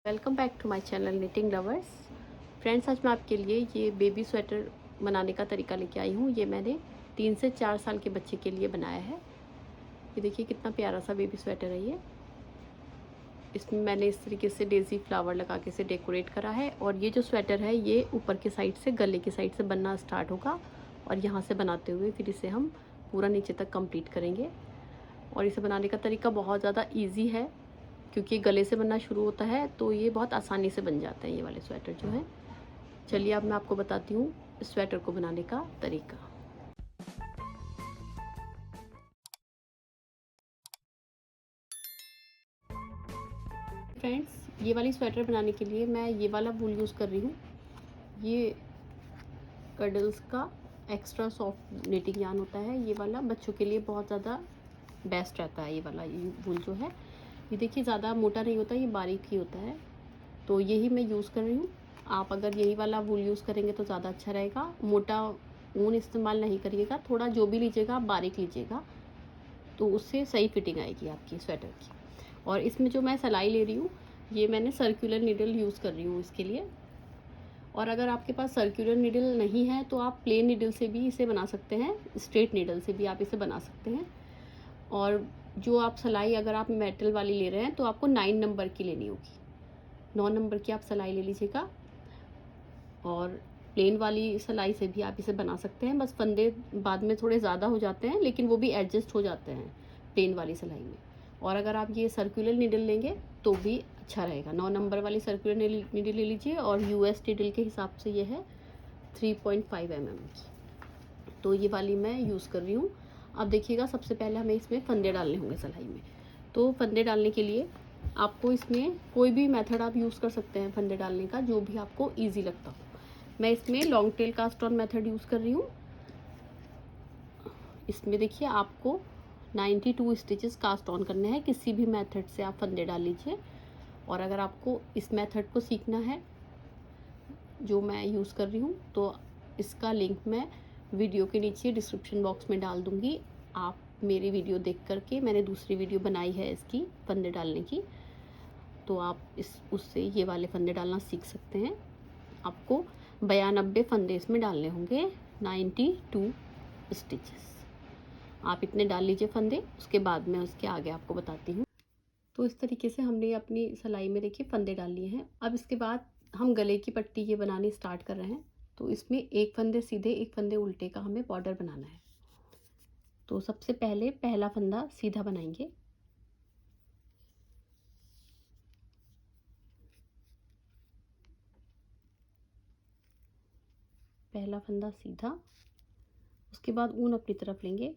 Welcome back to my channel knitting lovers. Friends, आज मैं आपके लिए ये बेबी स्वेटर बनाने का तरीका लेके आई हूँ। ये मैंने 3 से 4 साल के बच्चे के लिए बनाया है। ये देखिए कितना प्यारा सा बेबी स्वेटर है ये। इसमें मैंने इस तरीके से डेज़ी फ्लावर लगा के इसे डेकोरेट करा है। और ये जो स्वेटर है ये ऊपर के साइड से, गले की साइड से बनना स्टार्ट होगा और यहाँ से बनाते हुए फिर इसे हम पूरा नीचे तक कंप्लीट करेंगे। और इसे बनाने का तरीका बहुत ज़्यादा ईजी है, क्योंकि गले से बनना शुरू होता है तो ये बहुत आसानी से बन जाते हैं ये वाले स्वेटर जो हैं। चलिए अब मैं आपको बताती हूँ इस स्वेटर को बनाने का तरीका। फ्रेंड्स, ये वाली स्वेटर बनाने के लिए मैं ये वाला वूल यूज़ कर रही हूँ। ये कडल्स का एक्स्ट्रा सॉफ्ट निटिंग यार्न होता है। ये वाला बच्चों के लिए बहुत ज़्यादा बेस्ट रहता है। ये वाला वूल जो है, ये देखिए ज़्यादा मोटा नहीं होता, ये बारीक ही होता है। तो यही मैं यूज़ कर रही हूँ। आप अगर यही वाला वूल यूज़ करेंगे तो ज़्यादा अच्छा रहेगा। मोटा ऊन इस्तेमाल नहीं करिएगा, थोड़ा जो भी लीजिएगा आप बारीक लीजिएगा, तो उससे सही फिटिंग आएगी आपकी स्वेटर की। और इसमें जो मैं सिलाई ले रही हूँ, ये मैंने सर्कुलर नीडल यूज़ कर रही हूँ इसके लिए। और अगर आपके पास सर्कुलर नीडल नहीं है तो आप प्लेन नीडल से भी इसे बना सकते हैं, स्ट्रेट नीडल से भी आप इसे बना सकते हैं। और जो आप सिलाई अगर आप मेटल वाली ले रहे हैं तो आपको 9 नंबर की लेनी होगी। 9 नंबर की आप सिलाई ले लीजिएगा। और प्लेन वाली सिलाई से भी आप इसे बना सकते हैं। बस फंदे बाद में थोड़े ज़्यादा हो जाते हैं, लेकिन वो भी एडजस्ट हो जाते हैं प्लेन वाली सिलाई में। और अगर आप ये सर्कुलर नीडल लेंगे तो भी अच्छा रहेगा। 9 नंबर वाली सर्कुलर नीडल ले लीजिए। और यूएस नीडल के हिसाब से ये है 3.5 mm की। तो ये वाली मैं यूज़ कर रही हूँ। अब देखिएगा, सबसे पहले हमें इसमें फंदे डालने होंगे सिलाई में। तो फंदे डालने के लिए आपको इसमें कोई भी मेथड आप यूज़ कर सकते हैं फंदे डालने का, जो भी आपको ईजी लगता हो। मैं इसमें long tail cast on method use कर रही हूँ। इसमें देखिए आपको 92 स्टिचेस कास्ट ऑन करने हैं। किसी भी मेथड से आप फंदे डाल लीजिए। और अगर आपको इस मेथड को सीखना है जो मैं यूज़ कर रही हूँ, तो इसका लिंक मैं वीडियो के नीचे डिस्क्रिप्शन बॉक्स में डाल दूँगी। आप मेरी वीडियो देख करके, मैंने दूसरी वीडियो बनाई है इसकी फंदे डालने की, तो आप उससे ये वाले फंदे डालना सीख सकते हैं। आपको 92 फंदे इसमें डालने होंगे, 92 स्टिचेस। आप इतने डाल लीजिए फंदे, उसके बाद मैं उसके आगे आपको बताती हूँ। तो इस तरीके से हमने अपनी सिलाई में देखिए फंदे डाल लिए हैं। अब इसके बाद हम गले की पट्टी ये बनानी स्टार्ट कर रहे हैं। तो इसमें एक फंदे सीधे, एक फंदे उल्टे का हमें बॉर्डर बनाना है। तो सबसे पहले पहला फंदा सीधा बनाएंगे। पहला फंदा सीधा, उसके बाद ऊन अपनी तरफ लेंगे।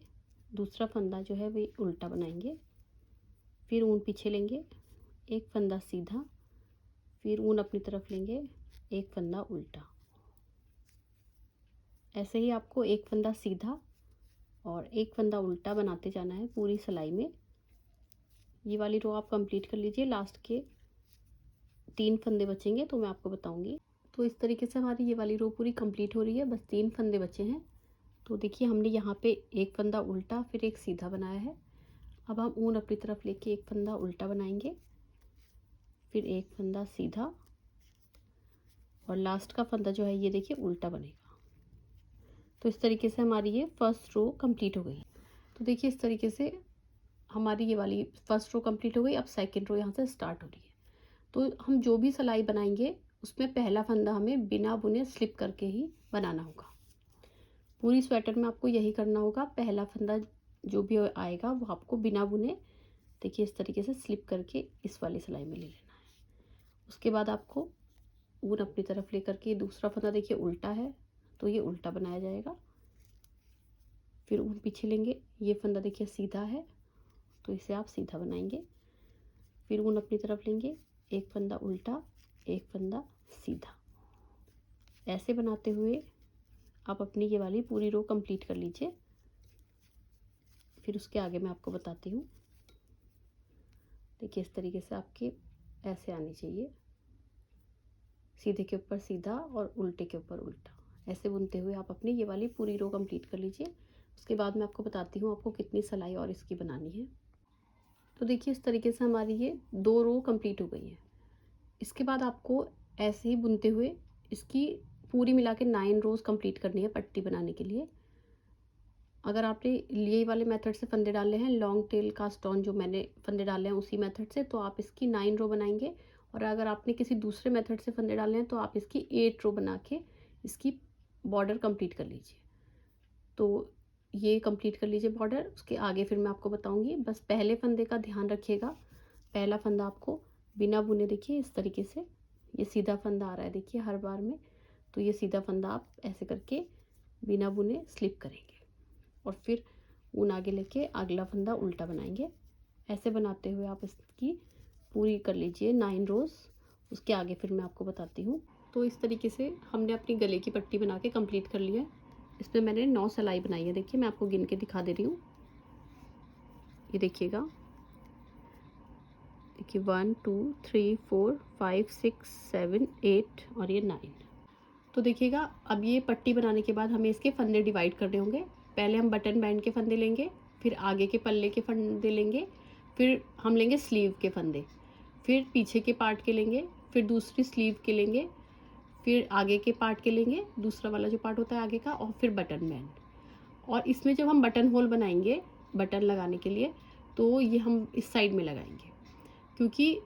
दूसरा फंदा जो है वो उल्टा बनाएंगे। फिर ऊन पीछे लेंगे, एक फंदा सीधा, फिर ऊन अपनी तरफ लेंगे, एक फंदा उल्टा। ऐसे ही आपको एक फंदा सीधा और एक फंदा उल्टा बनाते जाना है पूरी सिलाई में। ये वाली रो आप कंप्लीट कर लीजिए। लास्ट के 3 फंदे बचेंगे तो मैं आपको बताऊंगी। तो इस तरीके से हमारी ये वाली रो पूरी कंप्लीट हो रही है। बस 3 फंदे बचे हैं। तो देखिए हमने यहाँ पे एक फंदा उल्टा फिर एक सीधा बनाया है। अब हम ऊन अपनी तरफ लेके एक फंदा उल्टा बनाएंगे, फिर एक फंदा सीधा, और लास्ट का फंदा जो है ये देखिए उल्टा बनेगा। तो इस तरीके से हमारी ये फर्स्ट रो कंप्लीट हो गई। तो देखिए इस तरीके से हमारी ये वाली फर्स्ट रो कंप्लीट हो गई। अब सेकंड रो यहाँ से स्टार्ट हो रही है। तो हम जो भी सिलाई बनाएंगे उसमें पहला फंदा हमें बिना बुने स्लिप करके ही बनाना होगा। पूरी स्वेटर में आपको यही करना होगा। पहला फंदा जो भी आएगा वो आपको बिना बुने, देखिए इस तरीके से स्लिप करके इस वाली सिलाई में ले लेना है। उसके बाद आपको ऊन अपनी तरफ लेकर के, दूसरा फंदा देखिए उल्टा है तो ये उल्टा बनाया जाएगा। फिर ऊन पीछे लेंगे, ये फंदा देखिए सीधा है तो इसे आप सीधा बनाएंगे। फिर ऊन अपनी तरफ लेंगे, एक फंदा उल्टा, एक फंदा सीधा। ऐसे बनाते हुए आप अपनी ये वाली पूरी रो कंप्लीट कर लीजिए। फिर उसके आगे मैं आपको बताती हूँ। देखिए इस तरीके से आपके ऐसे आनी चाहिए, सीधे के ऊपर सीधा और उल्टे के ऊपर उल्टा। ऐसे बुनते हुए आप अपनी ये वाली पूरी रो कंप्लीट कर लीजिए। उसके बाद मैं आपको बताती हूँ आपको कितनी सिलाई और इसकी बनानी है। तो देखिए इस तरीके से हमारी ये 2 रो कंप्लीट हो गई है। इसके बाद आपको ऐसे ही बुनते हुए इसकी पूरी मिला के 9 रोज़ कंप्लीट करनी है पट्टी बनाने के लिए। अगर आपने ये वाले मेथड से फंदे डाले हैं, लॉन्ग टेल कास्ट ऑन जो मैंने फंदे डाले हैं उसी मेथड से, तो आप इसकी 9 रो बनाएंगे। और अगर आपने किसी दूसरे मेथड से फंदे डाले हैं तो आप इसकी 8 रो बना के इसकी बॉर्डर कंप्लीट कर लीजिए। तो ये कंप्लीट कर लीजिए बॉर्डर, उसके आगे फिर मैं आपको बताऊंगी। बस पहले फंदे का ध्यान रखिएगा, पहला फंदा आपको बिना बुने, देखिए इस तरीके से ये सीधा फंदा आ रहा है, देखिए हर बार में। तो ये सीधा फंदा आप ऐसे करके बिना बुने स्लिप करेंगे और फिर ऊन आगे लेके अगला फंदा उल्टा बनाएंगे। ऐसे बनाते हुए आप इसकी पूरी कर लीजिए 9 रोज़। उसके आगे फिर मैं आपको बताती हूँ। तो इस तरीके से हमने अपनी गले की पट्टी बना के कंप्लीट कर लिया है। इसमें मैंने 9 सिलाई बनाई है, देखिए मैं आपको गिन के दिखा दे रही हूँ। ये देखिएगा, देखिए 1 2 3 4 5 6 7 8 और ये 9। तो देखिएगा, अब ये पट्टी बनाने के बाद हमें इसके फंदे डिवाइड करने होंगे। पहले हम बटन बैंड के फंदे लेंगे, फिर आगे के पल्ले के फंदे लेंगे, फिर हम लेंगे स्लीव के फंदे, फिर पीछे के पार्ट के लेंगे, फिर दूसरी स्लीव के लेंगे, फिर आगे के पार्ट के लेंगे, दूसरा वाला जो पार्ट होता है आगे का, और फिर बटन बैंड। और इसमें जब हम बटन होल बनाएंगे बटन लगाने के लिए, तो ये हम इस साइड में लगाएंगे, क्योंकि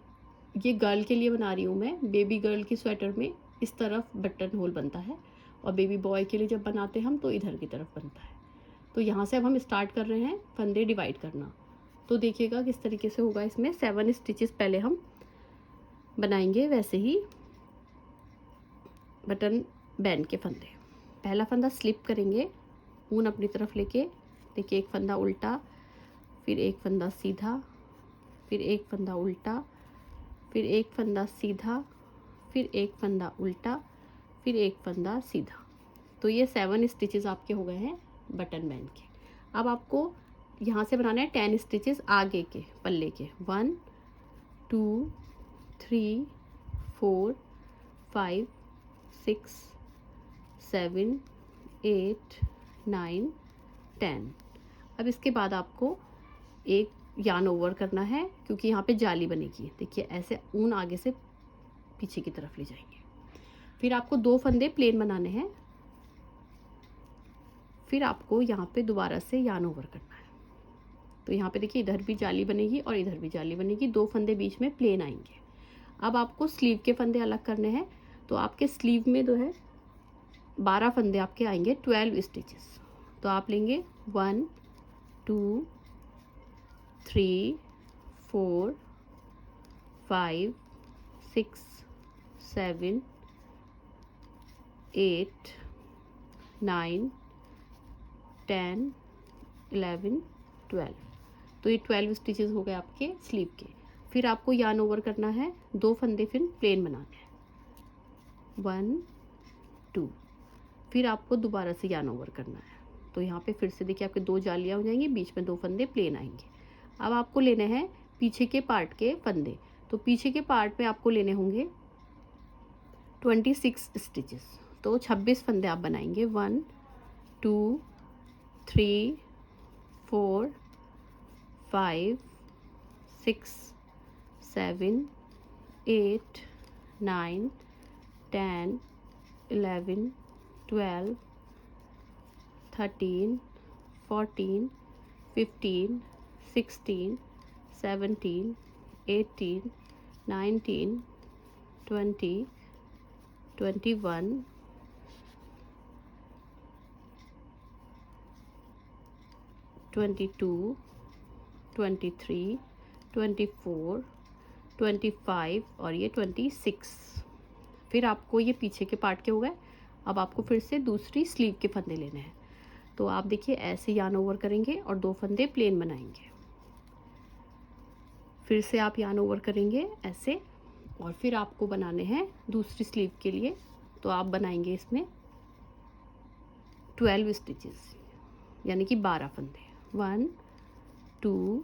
ये गर्ल के लिए बना रही हूँ मैं। बेबी गर्ल की स्वेटर में इस तरफ बटन होल बनता है, और बेबी बॉय के लिए जब बनाते हैं हम तो इधर की तरफ बनता है। तो यहाँ से अब हम स्टार्ट कर रहे हैं फंदे डिवाइड करना। तो देखिएगा किस तरीके से होगा। इसमें 7 स्टिचेस पहले हम बनाएंगे, वैसे ही बटन बैंड के फंदे। पहला फंदा स्लिप करेंगे ऊन अपनी तरफ लेके, देखिए एक फंदा उल्टा, फिर एक फंदा सीधा, फिर एक फंदा उल्टा, फिर एक फंदा सीधा, फिर एक फंदा उल्टा, फिर एक फंदा सीधा। तो ये 7 स्टिचेस आपके हो गए हैं बटन बैंड के। अब आपको यहाँ से बनाना है 10 स्टिचेस आगे के पल्ले के। 1 2 3 4 5 6 7 8 9 10। अब इसके बाद आपको एक यार्न ओवर करना है, क्योंकि यहाँ पे जाली बनेगी। देखिए ऐसे ऊन आगे से पीछे की तरफ ले जाएंगे। फिर आपको 2 फंदे प्लेन बनाने हैं, फिर आपको यहाँ पे दोबारा से यार्न ओवर करना है। तो यहाँ पे देखिए इधर भी जाली बनेगी और इधर भी जाली बनेगी, 2 फंदे बीच में प्लेन आएंगे। अब आपको स्लीव के फंदे अलग करने हैं, तो आपके स्लीव में जो है 12 फंदे आपके आएंगे, 12 स्टिचेस। तो आप लेंगे 1 2 3 4 5 6 7 8 9 10 11 12। तो ये 12 स्टिचेस हो गए आपके स्लीव के। फिर आपको यार्न ओवर करना है, 2 फंदे फिर प्लेन बनाने हैं, 1 2। फिर आपको दोबारा से यार्न ओवर करना है। तो यहाँ पे फिर से देखिए आपके 2 जालियाँ हो जाएंगी, बीच में 2 फंदे प्लेन आएंगे। अब आपको लेने हैं पीछे के पार्ट के फंदे। तो पीछे के पार्ट में आपको लेने होंगे 26 स्टिचेस। तो 26 फंदे आप बनाएंगे, 1 2 3 4 5 6 7 8 9 10 11 12 13 14 15 16 17 18 19 20 21 22 23 24 25 और ये 26। फिर आपको ये पीछे के पार्ट के हो गए। अब आपको फिर से दूसरी स्लीव के फंदे लेने हैं। तो आप देखिए ऐसे यार्न ओवर करेंगे और 2 फंदे प्लेन बनाएंगे। फिर से आप यार्न ओवर करेंगे ऐसे, और फिर आपको बनाने हैं दूसरी स्लीव के लिए। तो आप बनाएंगे इसमें 12 स्टिचेस, यानी कि 12 फंदे। 1 2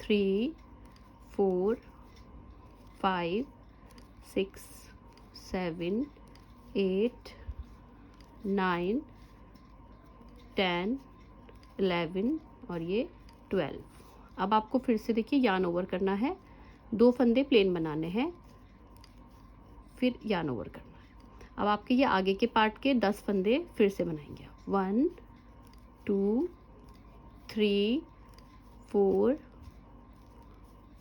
3 4 5 6 7 8 9 10 11 और ये 12। अब आपको फिर से देखिए यार्न ओवर करना है, 2 फंदे प्लेन बनाने हैं, फिर यार्न ओवर करना है। अब आपके ये आगे के पार्ट के 10 फंदे फिर से बनाएंगे। 1 2 3 4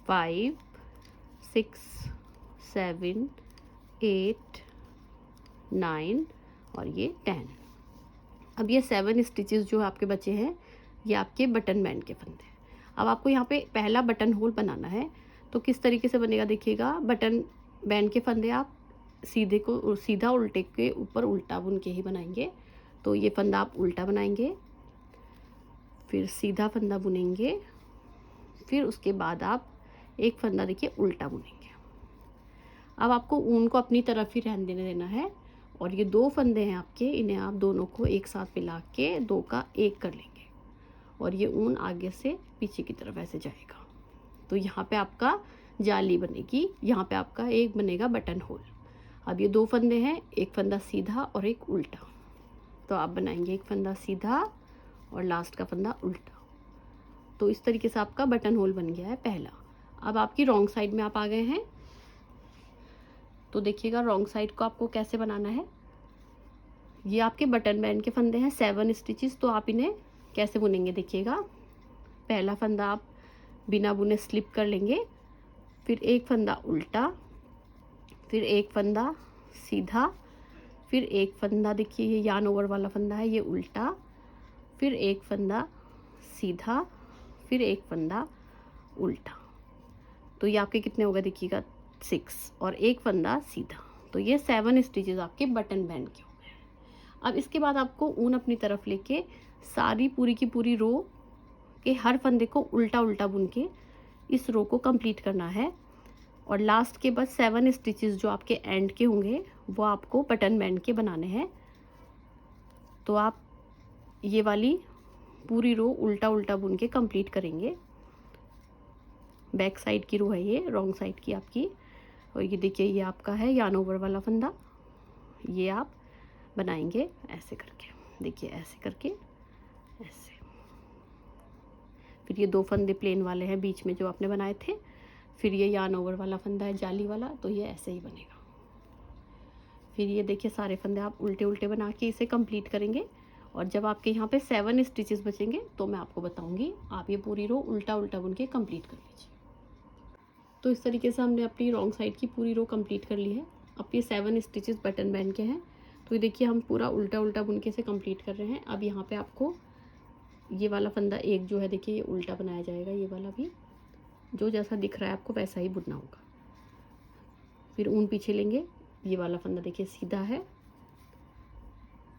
5 6 7 8 9 और ये 10। अब ये 7 स्टिचेस जो आपके बचे हैं ये आपके बटन बैंड के फंदे हैं। अब आपको यहाँ पे पहला बटन होल बनाना है, तो किस तरीके से बनेगा देखिएगा। बटन बैंड के फंदे आप सीधा उल्टे के ऊपर उल्टा बुन के ही बनाएंगे। तो ये फंदा आप उल्टा बनाएंगे, फिर सीधा फंदा बुनेंगे, फिर उसके बाद आप एक फंदा देखिए उल्टा बुनेंगे। अब आपको ऊन को अपनी तरफ ही रहने देना है। और ये 2 फंदे हैं आपके, इन्हें आप दोनों को एक साथ मिला के 2 का 1 कर लेंगे और ये ऊन आगे से पीछे की तरफ ऐसे जाएगा। तो यहाँ पे आपका जाली बनेगी, यहाँ पे आपका एक बनेगा बटन होल। अब ये 2 फंदे हैं, एक फंदा सीधा और एक उल्टा। तो आप बनाएंगे एक फंदा सीधा और लास्ट का फंदा उल्टा। तो इस तरीके से आपका बटन होल बन गया है पहला। अब आपकी रॉन्ग साइड में आप आ गए हैं, तो देखिएगा रॉन्ग साइड को आपको कैसे बनाना है। ये आपके बटन बैंड के फंदे हैं 7 स्टिचेस, तो आप इन्हें कैसे बुनेंगे देखिएगा। पहला फंदा आप बिना बुने स्लिप कर लेंगे, फिर एक फंदा उल्टा, फिर एक फंदा सीधा, फिर एक फंदा देखिए ये यार्न ओवर वाला फंदा है ये उल्टा, फिर एक फंदा सीधा, फिर एक फंदा उल्टा। तो ये आपके कितने होगा देखिएगा 6 और एक फंदा सीधा। तो ये 7 स्टिचेस आपके बटन बैंड के हो गए। अब इसके बाद आपको ऊन अपनी तरफ लेके सारी पूरी की पूरी रो के हर फंदे को उल्टा उल्टा बुन के इस रो को कंप्लीट करना है। और लास्ट के बाद 7 स्टिचेस जो आपके एंड के होंगे वो आपको बटन बैंड के बनाने हैं। तो आप ये वाली पूरी रो उल्टा उल्टा बुन के कंप्लीट करेंगे। बैक साइड की रो है ये, रॉन्ग साइड की आपकी। और ये देखिए ये आपका है यार्न ओवर वाला फंदा, ये आप बनाएंगे ऐसे करके, देखिए ऐसे करके ऐसे। फिर ये 2 फंदे प्लेन वाले हैं बीच में जो आपने बनाए थे, फिर ये यार्न ओवर वाला फंदा है जाली वाला, तो ये ऐसे ही बनेगा। फिर ये देखिए सारे फंदे आप उल्टे उल्टे बना के इसे कंप्लीट करेंगे। और जब आपके यहाँ पे 7 स्टिचेस बचेंगे तो मैं आपको बताऊंगी। आप ये पूरी रो उल्टा उल्टा बुन के कंप्लीट कर लीजिए। तो इस तरीके से हमने अपनी रॉन्ग साइड की पूरी रो कंप्लीट कर ली है। अब ये 7 स्टिचेस बटन बैंड के हैं, तो ये देखिए हम पूरा उल्टा उल्टा बुन के से कंप्लीट कर रहे हैं। अब यहाँ पे आपको ये वाला फंदा एक जो है देखिए ये उल्टा बनाया जाएगा, ये वाला भी जो जैसा दिख रहा है आपको वैसा ही बुनना होगा। फिर ऊन पीछे लेंगे, ये वाला फंदा देखिए सीधा है,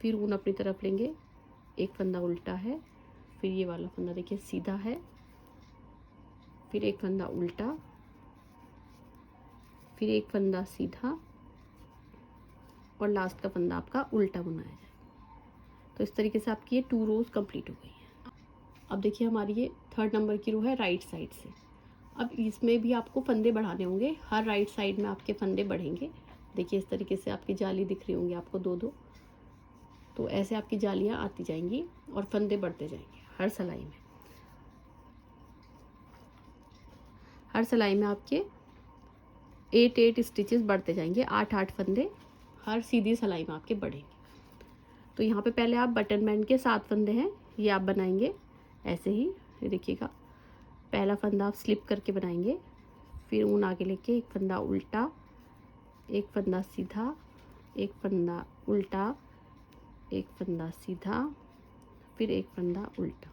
फिर ऊन अपनी तरफ लेंगे, एक फंदा उल्टा है, फिर ये वाला फंदा देखिए सीधा है, फिर एक फंदा उल्टा, फिर एक फंदा सीधा और लास्ट का फंदा आपका उल्टा बुनाया जाए। तो इस तरीके से आपकी ये 2 रोज कंप्लीट हो गई है। अब देखिए हमारी ये 3rd नंबर की रो है राइट साइड से। अब इसमें भी आपको फंदे बढ़ाने होंगे, हर राइट साइड में आपके फंदे बढ़ेंगे। देखिए इस तरीके से आपकी जाली दिख रही होंगी आपको 2-2, तो ऐसे आपकी जालियाँ आती जाएंगी और फंदे बढ़ते जाएंगे हर सिलाई में। हर सिलाई में आपके 8 स्टिचेस बढ़ते जाएंगे, 8 फंदे हर सीधी सिलाई में आपके बढ़ेंगे। तो यहाँ पे पहले आप बटन बैंड के 7 फंदे हैं, ये आप बनाएंगे ऐसे ही। ये देखिएगा पहला फंदा आप स्लिप करके बनाएंगे, फिर ऊन आगे लेके एक फंदा उल्टा, एक फंदा सीधा, एक फंदा उल्टा, एक फंदा सीधा, फिर एक फंदा उल्टा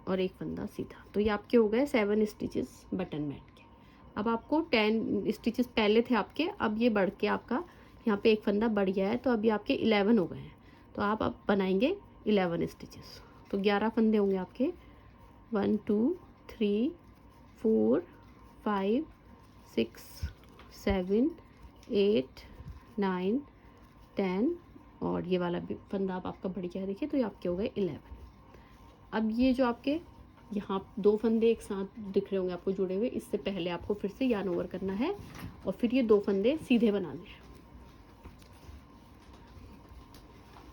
और एक फंदा सीधा। तो ये आपके हो गए 7 स्टिचेस बटन बैंड के। अब आपको 10 स्टिचेस पहले थे आपके, अब ये बढ़ के आपका यहाँ पे एक फंदा बढ़ गया है, तो अभी आपके 11 हो गए हैं। तो आप अब बनाएंगे 11 स्टिचेस। तो 11 फंदे होंगे आपके, 1 2 3 4 5 6 7 8 9 10 और ये वाला भी फंदा अब आपका बढ़ गया है देखिए, तो ये आपके हो गए 11। अब ये जो आपके यहाँ 2 फंदे एक साथ दिख रहे होंगे आपको जुड़े हुए, इससे पहले आपको फिर से यार्न ओवर करना है और फिर ये 2 फंदे सीधे बनाने हैं।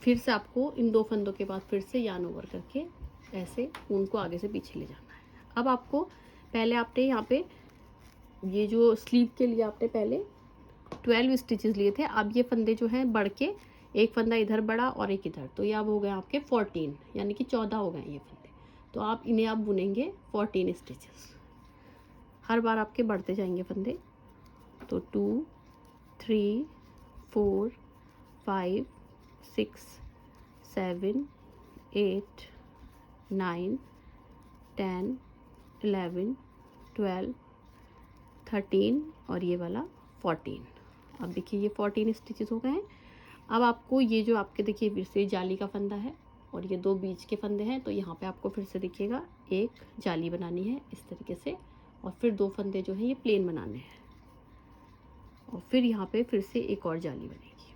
फिर से आपको इन 2 फंदों के बाद फिर से यार्न ओवर करके ऐसे ऊन को आगे से पीछे ले जाना है। अब आपको पहले आपने यहाँ पे ये जो स्लीव के लिए आपने पहले 12 स्टिचेस लिए थे, अब ये फंदे जो हैं बढ़ के एक फंदा इधर बढ़ा और एक इधर, तो ये अब हो गए आपके 14, यानी कि 14 हो गए ये फंदे। तो आप इन्हें आप बुनेंगे 14 स्टिचेस, हर बार आपके बढ़ते जाएंगे फंदे। तो 2 3 4 5 6 7 8 9 10 11 12 13 और ये वाला 14। अब देखिए ये 14 स्टिचेस हो गए हैं। अब आपको ये जो आपके देखिए फिर से जाली का फंदा है और ये 2 बीच के फंदे हैं, तो यहाँ पे आपको फिर से देखिएगा एक जाली बनानी है इस तरीके से, और फिर 2 फंदे जो हैं ये प्लेन बनाने हैं, और फिर यहाँ पे फिर से एक और जाली बनेगी।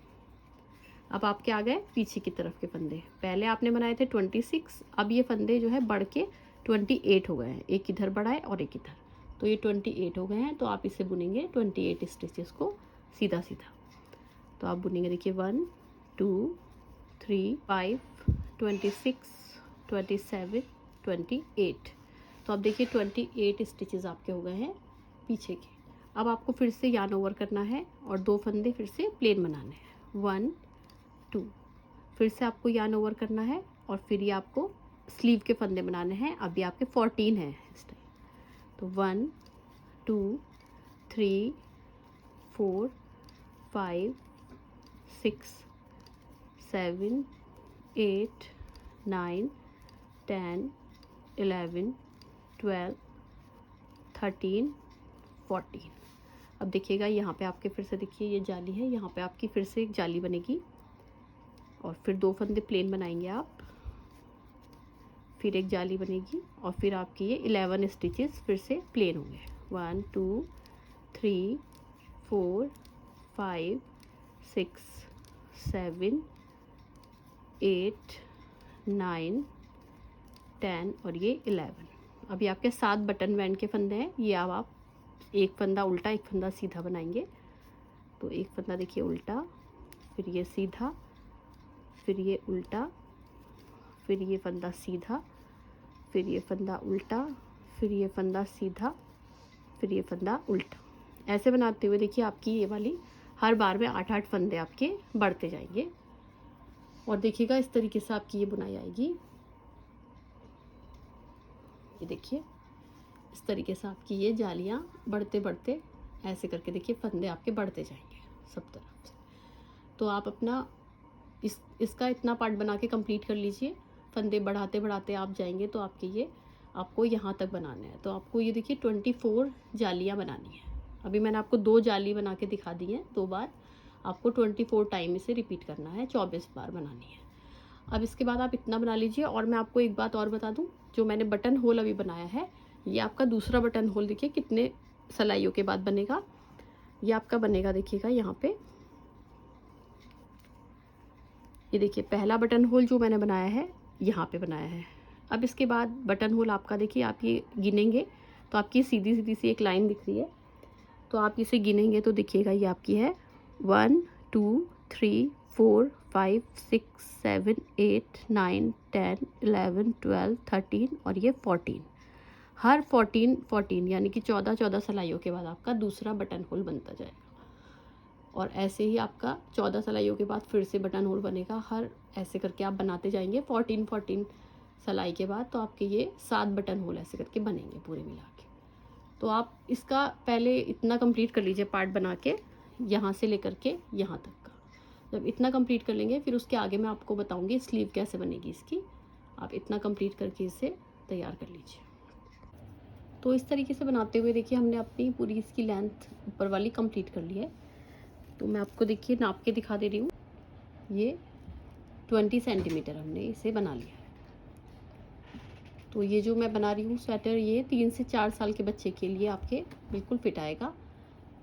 अब आपके आ गए पीछे की तरफ के फंदे। पहले आपने बनाए थे 26, अब ये फंदे जो है बढ़ के 28 हो गए हैं, एक इधर बढ़ा है और एक इधर, तो ये 28 हो गए हैं। तो आप इसे बुनेंगे 28 स्टिचेस को सीधा सीधा। तो आप बुनेंगे देखिए 1 2 3 5 26 27 28। तो अब देखिए 28 स्टिचेस आपके हो गए हैं पीछे के। अब आपको फिर से यार्न ओवर करना है और 2 फंदे फिर से प्लेन बनाने हैं, 1 2, फिर से आपको यार्न ओवर करना है और फिर ये आपको स्लीव के फंदे बनाने हैं। अभी आपके 14 हैं इस टाइम, तो 1 2 3 4 5 6 7 8 9 10 11 12 13 14। अब देखिएगा यहाँ पे आपके फिर से देखिए ये जाली है, यहाँ पे आपकी फिर से एक जाली बनेगी और फिर 2 फंदे प्लेन बनाएंगे आप, फिर एक जाली बनेगी और फिर आपकी ये 11 स्टिचेस फिर से प्लेन होंगे, 1 2 3 4 5 6 7 8 9 10 और ये 11। अभी आपके 7 बटन बैंड के फंदे हैं, ये अब आप एक फंदा उल्टा एक फंदा सीधा बनाएंगे। तो एक फंदा देखिए उल्टा, फिर ये सीधा, फिर ये उल्टा, फिर ये फंदा सीधा, फिर ये फंदा उल्टा, फिर ये फंदा सीधा, फिर ये फंदा उल्टा। ऐसे बनाते हुए देखिए आपकी ये वाली हर बार में 8-8 फंदे आपके बढ़ते जाएंगे और देखिएगा इस तरीके से आपकी ये बुनाई आएगी। ये देखिए इस तरीके से आपकी ये जालियाँ बढ़ते बढ़ते ऐसे करके देखिए फंदे आपके बढ़ते जाएंगे सब तरफ से। तो आप अपना इसका इतना पार्ट बना के कंप्लीट कर लीजिए। फंदे बढ़ाते बढ़ाते आप जाएंगे तो आपके ये आपको यहाँ तक बनाना है। तो आपको ये देखिए 24 जालियाँ बनानी है। अभी मैंने आपको 2 जाली बना के दिखा दी है 2 बार, आपको 24 टाइम इसे रिपीट करना है, 24 बार बनानी है। अब इसके बाद आप इतना बना लीजिए। और मैं आपको एक बात और बता दूं, जो मैंने बटन होल अभी बनाया है ये आपका दूसरा बटन होल देखिए कितने सिलाइयों के बाद बनेगा। ये आपका बनेगा देखिएगा यहाँ पे, ये देखिए पहला बटन होल जो मैंने बनाया है यहाँ पे बनाया है। अब इसके बाद बटन होल आपका देखिए आप ये गिनेंगे तो आपकी सीधी सीधी सी एक लाइन दिख रही है, तो आप इसे गिनेंगे तो देखिएगा ये आपकी है 1 2 3 4 5 6 7 8 9 10 11 12 13 और ये 14। हर 14 यानी कि 14 सिलाइयों के बाद आपका दूसरा बटन होल बनता जाएगा और ऐसे ही आपका 14 सिलाइयों के बाद फिर से बटन होल बनेगा। हर ऐसे करके आप बनाते जाएंगे 14 सिलाई के बाद, तो आपके ये 7 बटन होल ऐसे करके बनेंगे पूरे मिला के। तो आप इसका पहले इतना कंप्लीट कर लीजिए पार्ट बना के, यहाँ से लेकर के यहाँ तक का। जब इतना कंप्लीट कर लेंगे फिर उसके आगे मैं आपको बताऊंगी स्लीव कैसे बनेगी इसकी। आप इतना कंप्लीट करके इसे तैयार कर लीजिए। तो इस तरीके से बनाते हुए देखिए हमने अपनी पूरी इसकी लेंथ ऊपर वाली कंप्लीट कर ली है। तो मैं आपको देखिए नाप के दिखा दे रही हूँ, ये 20 सेंटीमीटर हमने इसे बना लिया है। तो ये जो मैं बना रही हूँ स्वेटर ये 3 से 4 साल के बच्चे के लिए आपके बिल्कुल फिट आएगा।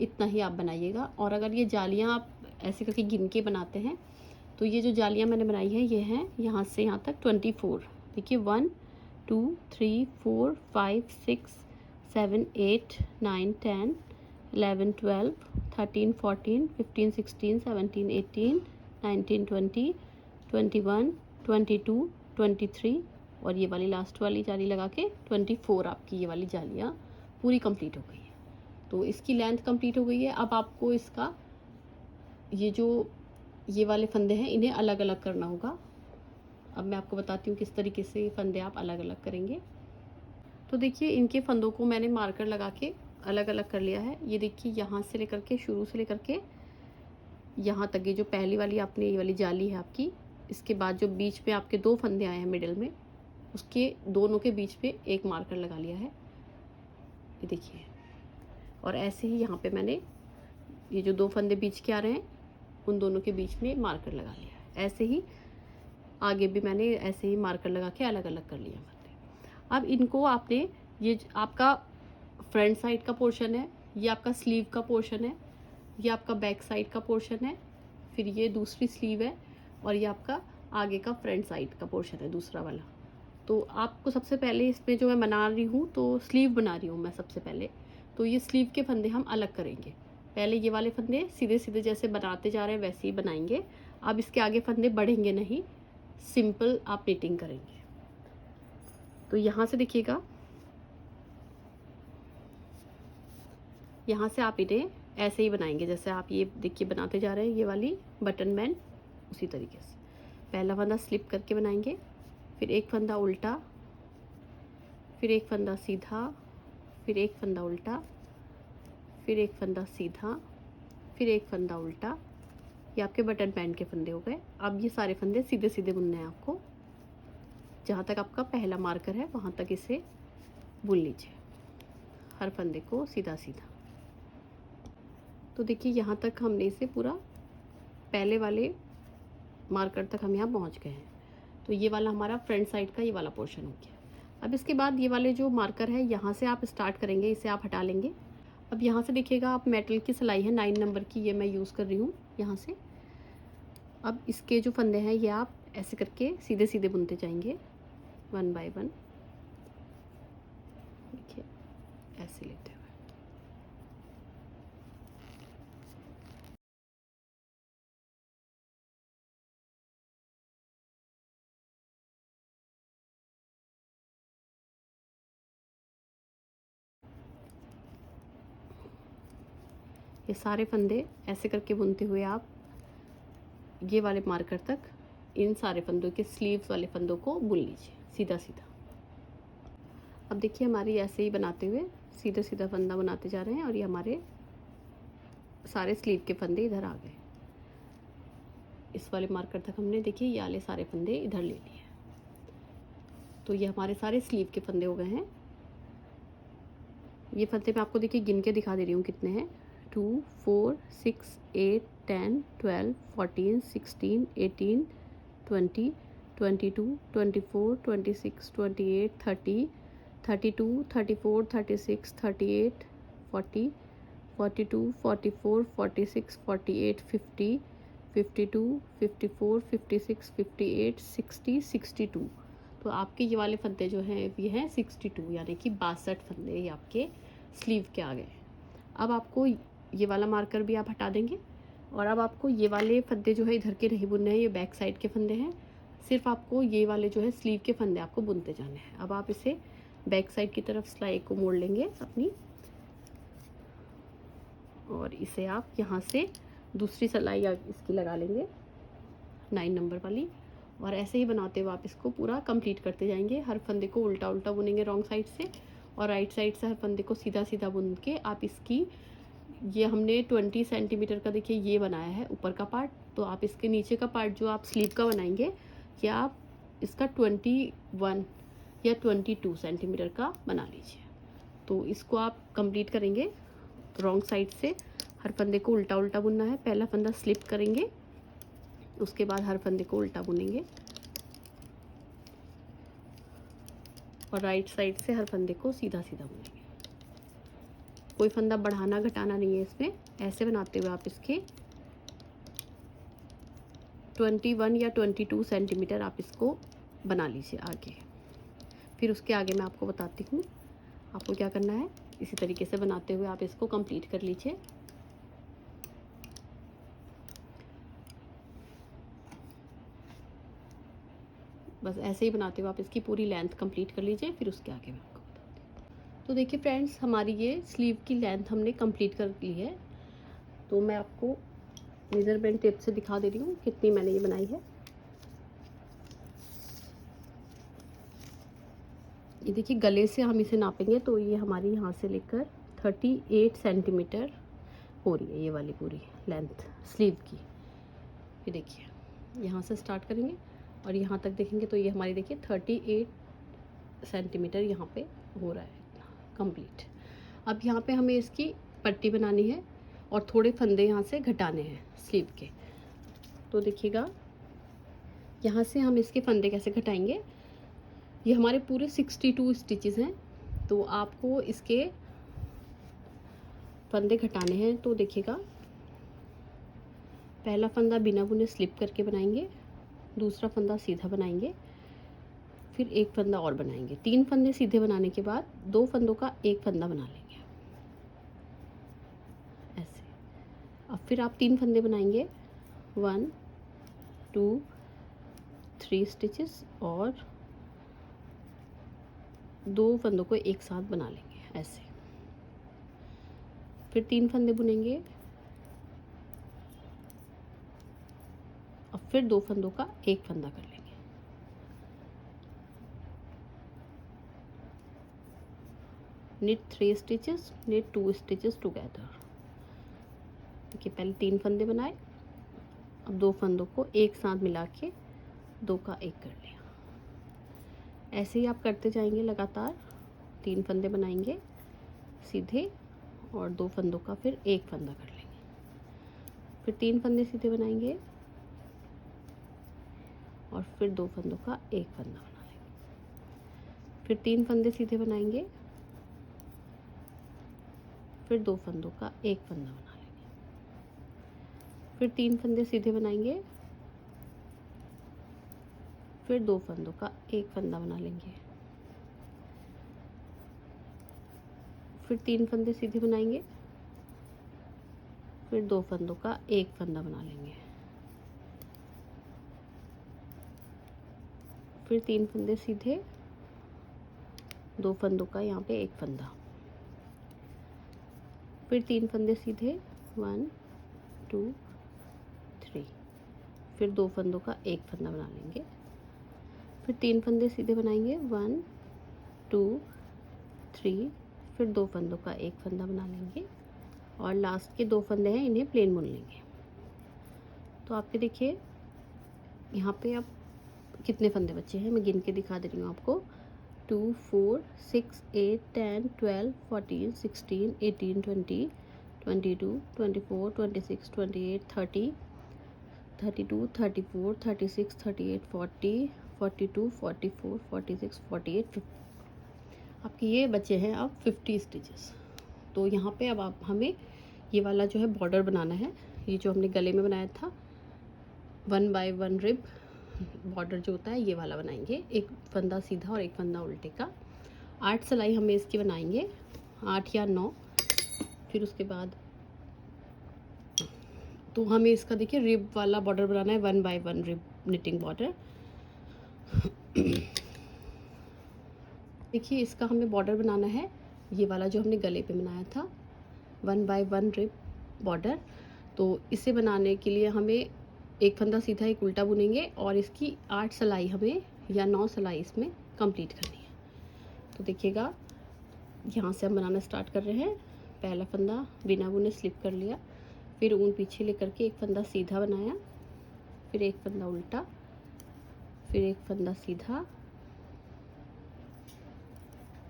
इतना ही आप बनाइएगा। और अगर ये जालियाँ आप ऐसे करके गिन के बनाते हैं तो ये जो जालियाँ मैंने बनाई है ये हैं यहाँ से यहाँ तक 24। देखिए 1 2 3 4 5 6 7 8 9 10 11 12 13 14 15 16 17 18 19 20 21 22 23 और ये वाली लास्ट वाली जाली लगा के 24 आपकी ये वाली जालियाँ पूरी कंप्लीट हो गई है। तो इसकी लेंथ कंप्लीट हो गई है। अब आपको इसका ये वाले फंदे हैं इन्हें अलग अलग करना होगा। अब मैं आपको बताती हूँ किस तरीके से ये फंदे आप अलग अलग करेंगे। तो देखिए इनके फंदों को मैंने मार्कर लगा के अलग अलग कर लिया है। ये देखिए यहाँ से लेकर के, शुरू से लेकर के यहाँ तक, ये जो पहली वाली आपने ये वाली जाली है आपकी, इसके बाद जो बीच में आपके 2 फंदे आए हैं मिडिल में, उसके दोनों के बीच पे एक मार्कर लगा लिया है, ये देखिए। और ऐसे ही यहाँ पे मैंने ये जो 2 फंदे बीच के आ रहे हैं उन दोनों के बीच में मार्कर लगा लिया है। ऐसे ही आगे भी मैंने ऐसे ही मार्कर लगा के अलग अलग कर लिया फंदे। अब इनको आपने, ये आपका फ्रंट साइड का पोर्शन है, ये आपका स्लीव का पोर्शन है, ये आपका बैक साइड का पोर्शन है, फिर ये दूसरी स्लीव है, और ये आपका आगे का फ्रंट साइड का पोर्शन है दूसरा वाला। तो आपको सबसे पहले इसमें जो मैं बना रही हूँ, तो स्लीव बना रही हूँ मैं सबसे पहले। तो ये स्लीव के फंदे हम अलग करेंगे। पहले ये वाले फंदे सीधे सीधे जैसे बनाते जा रहे हैं वैसे ही बनाएंगे। अब इसके आगे फंदे बढ़ेंगे नहीं, सिंपल आप नीटिंग करेंगे। तो यहाँ से देखिएगा, यहाँ से आप इन्हें ऐसे ही बनाएंगे जैसे आप ये देखिए बनाते जा रहे हैं, ये वाली बटन बैंड उसी तरीके से। पहला फंदा स्लिप करके बनाएंगे, फिर एक फंदा उल्टा, फिर एक फंदा सीधा, फिर एक फंदा उल्टा, फिर एक फंदा सीधा, फिर एक फंदा उल्टा। ये आपके बटन बैंड के फंदे हो गए। अब ये सारे फंदे सीधे सीधे बुनने हैं आपको। जहाँ तक आपका पहला मार्कर है वहाँ तक इसे बुन लीजिए, हर फंदे को सीधा सीधा। तो देखिए यहाँ तक हमने इसे पूरा पहले वाले मार्कर तक हम यहाँ पहुँच गए हैं। तो ये वाला हमारा फ्रंट साइड का ये वाला पोर्शन हो गया। अब इसके बाद ये वाले जो मार्कर है यहाँ से आप स्टार्ट करेंगे, इसे आप हटा लेंगे। अब यहाँ से देखिएगा, आप मेटल की सिलाई है 9 नंबर की, ये मैं यूज़ कर रही हूँ यहाँ से। अब इसके जो फंदे हैं ये आप ऐसे करके सीधे सीधे बुनते जाएंगे, 1 बाय 1। देखिए ऐसे लेते हुए। ये सारे फंदे ऐसे करके बुनते हुए आप ये वाले मार्कर तक इन सारे फंदों के स्लीव्स वाले फंदों को बुन लीजिए सीधा सीधा। अब देखिए हमारी ऐसे ही बनाते हुए सीधा सीधा फंदा बनाते जा रहे हैं, और ये हमारे सारे स्लीव के फंदे इधर आ गए। इस वाले मार्कर तक हमने देखिए ये वाले सारे फंदे इधर ले लिए। तो ये हमारे सारे स्लीव के फंदे हो गए हैं। ये फंदे मैं आपको देखिए गिन के दिखा दे रही हूँ कितने हैं। 2 4 6 8 10 12 14 16 18 20 22 24 26 28 30 32 34 36 38 40 42 44 46 48 50 52 54 56 58 60 62। तो आपके ये वाले फंदे जो हैं ये हैं 62, यानी कि 62 फंदे ये आपके स्लीव के आ गए। अब आपको ये वाला मार्कर भी आप हटा देंगे, और अब आपको ये वाले फंदे जो है इधर के नहीं बुनने हैं, ये बैक साइड के फंदे हैं। सिर्फ आपको ये वाले जो है स्लीव के फंदे आपको बुनते जाने हैं। अब आप इसे बैक साइड की तरफ सिलाई को मोड़ लेंगे अपनी, और इसे आप यहाँ से दूसरी सिलाई इसकी लगा लेंगे 9 नंबर वाली, और ऐसे ही बनाते हुए आप इसको पूरा कंप्लीट करते जाएंगे। हर फंदे को उल्टा उल्टा बुनेंगे रॉन्ग साइड से, और राइट साइड से हर फंदे को सीधा सीधा बुन के आप इसकी, ये हमने 20 सेंटीमीटर का देखिए ये बनाया है ऊपर का पार्ट। तो आप इसके नीचे का पार्ट जो आप स्लीव का बनाएंगे, या आप इसका 21 या 22 सेंटीमीटर का बना लीजिए। तो इसको आप कंप्लीट करेंगे रॉन्ग साइड से। हर फंदे को उल्टा उल्टा बुनना है। पहला फंदा स्लिप करेंगे, उसके बाद हर फंदे को उल्टा बुनेंगे, और राइट साइड से हर फंदे को सीधा सीधा बुनेंगे। कोई फंदा बढ़ाना घटाना नहीं है इसमें। ऐसे बनाते हुए आप इसके 21 या 22 सेंटीमीटर आप इसको बना लीजिए आगे। फिर उसके आगे मैं आपको बताती हूँ आपको क्या करना है। इसी तरीके से बनाते हुए आप इसको कंप्लीट कर लीजिए। बस ऐसे ही बनाते हुए आप इसकी पूरी लेंथ कंप्लीट कर लीजिए। फिर उसके आगे मैं आपको बताती हूँ। तो देखिए फ्रेंड्स, हमारी ये स्लीव की लेंथ हमने कंप्लीट कर ली है। तो मैं आपको मेजरमेंट टेप से दिखा दे रही हूँ कितनी मैंने ये बनाई है। ये देखिए, गले से हम इसे नापेंगे तो ये हमारी यहाँ से लेकर 38 सेंटीमीटर हो रही है ये वाली पूरी लेंथ स्लीव की। ये देखिए, यहाँ से स्टार्ट करेंगे और यहाँ तक देखेंगे तो ये हमारी देखिए 38 सेंटीमीटर यहाँ पे हो रहा है कंप्लीट। अब यहाँ पे हमें इसकी पट्टी बनानी है और थोड़े फंदे यहाँ से घटाने हैं स्लीव के। तो देखिएगा, यहाँ से हम इसके फंदे कैसे घटाएंगे। ये हमारे पूरे 62 स्टिचेस हैं, तो आपको इसके फंदे घटाने हैं। तो देखिएगा, पहला फंदा बिना बुने स्लिप करके बनाएंगे, दूसरा फंदा सीधा बनाएंगे, फिर एक फंदा और बनाएंगे। 3 फंदे सीधे बनाने के बाद 2 फंदों का एक फंदा बना लेंगे ऐसे। अब फिर आप 3 फंदे बनाएंगे, 1 2 3 स्टिचेस, और 2 फंदों को एक साथ बना लेंगे ऐसे। फिर 3 फंदे बुनेंगे, और फिर 2 फंदों का एक फंदा कर लेंगे। knit 3 stitches, knit 2 stitches together. देखिए, पहले 3 फंदे बनाए, अब 2 फंदों को एक साथ मिला के 2 का एक कर लिया। ऐसे ही आप करते जाएंगे लगातार। 3 फंदे बनाएंगे सीधे और 2 फंदों का फिर एक फंदा कर लेंगे। फिर 3 फंदे सीधे बनाएंगे और फिर 2 फंदों का एक फंदा बना लेंगे। फिर 3 फंदे सीधे बनाएंगे, फिर 2 फंदों का एक फंदा बना लेंगे। फिर 3 फंदे सीधे बनाएंगे, फिर 2 फंदों का एक फंदा बना लेंगे। फिर 3 फंदे सीधे बनाएंगे, फिर 2 फंदों का एक फंदा बना लेंगे। फिर 3 फंदे सीधे, 2 फंदों का यहाँ पे एक फंदा। फिर 3 फंदे सीधे, 1 2 3, फिर 2 फंदों का एक फंदा बना लेंगे। फिर 3 फंदे सीधे बनाएंगे, 1 2 3, फिर 2 फंदों का एक फंदा बना लेंगे, और लास्ट के 2 फंदे हैं इन्हें प्लेन बुन लेंगे। तो आपके देखिए यहाँ पे अब कितने फंदे बचे हैं, मैं गिन के दिखा दे रही हूँ आपको। 2 4 6 8 10 12 14 16 18 20 22 24 26 28 30 32 34 36 38 40 42 44 46 48 50। आपके ये बचे हैं अब 50 स्टिचेस। तो यहाँ पे अब आप हमें ये वाला जो है बॉर्डर बनाना है। ये जो हमने गले में बनाया था 1 बाय 1 रिब बॉर्डर जो होता है, ये वाला बनाएंगे। एक फंदा सीधा और एक फंदा उल्टे का। 8 सिलाई हमें इसकी बनाएंगे, 8 या 9। फिर उसके बाद तो हमें इसका देखिए रिब वाला बॉर्डर बनाना है, 1 बाय 1 रिब निटिंग बॉर्डर। देखिए, इसका हमें बॉर्डर बनाना है ये वाला जो हमने गले पे बनाया था, 1 बाय 1 रिब बॉर्डर। तो इसे बनाने के लिए हमें एक फंदा सीधा एक उल्टा बुनेंगे और इसकी 8 सिलाई हमें या 9 सिलाई इसमें कंप्लीट करनी है। तो देखिएगा, यहाँ से हम बनाना स्टार्ट कर रहे हैं। पहला फंदा बिना बुने स्लिप कर लिया, फिर ऊन पीछे लेकर के एक फंदा सीधा बनाया, फिर एक फंदा उल्टा, फिर एक फंदा सीधा,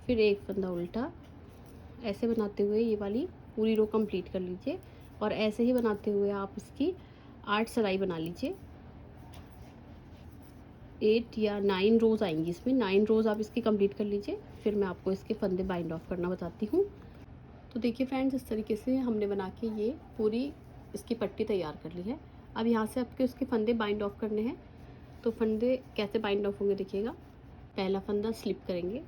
फिर एक फंदा उल्टा। ऐसे बनाते हुए ये वाली पूरी रो कंप्लीट कर लीजिए, और ऐसे ही बनाते हुए आप इसकी 8 सिलाई बना लीजिए। 8 या 9 रोज़ आएंगी इसमें, 9 रोज़ आप इसकी कंप्लीट कर लीजिए। फिर मैं आपको इसके फंदे बाइंड ऑफ करना बताती हूँ। तो देखिए फ्रेंड्स, इस तरीके से हमने बना के ये पूरी इसकी पट्टी तैयार कर ली है। अब यहाँ से आपके उसके फंदे बाइंड ऑफ करने हैं। तो फंदे कैसे बाइंड ऑफ होंगे देखिएगा। पहला फंदा स्लिप करेंगे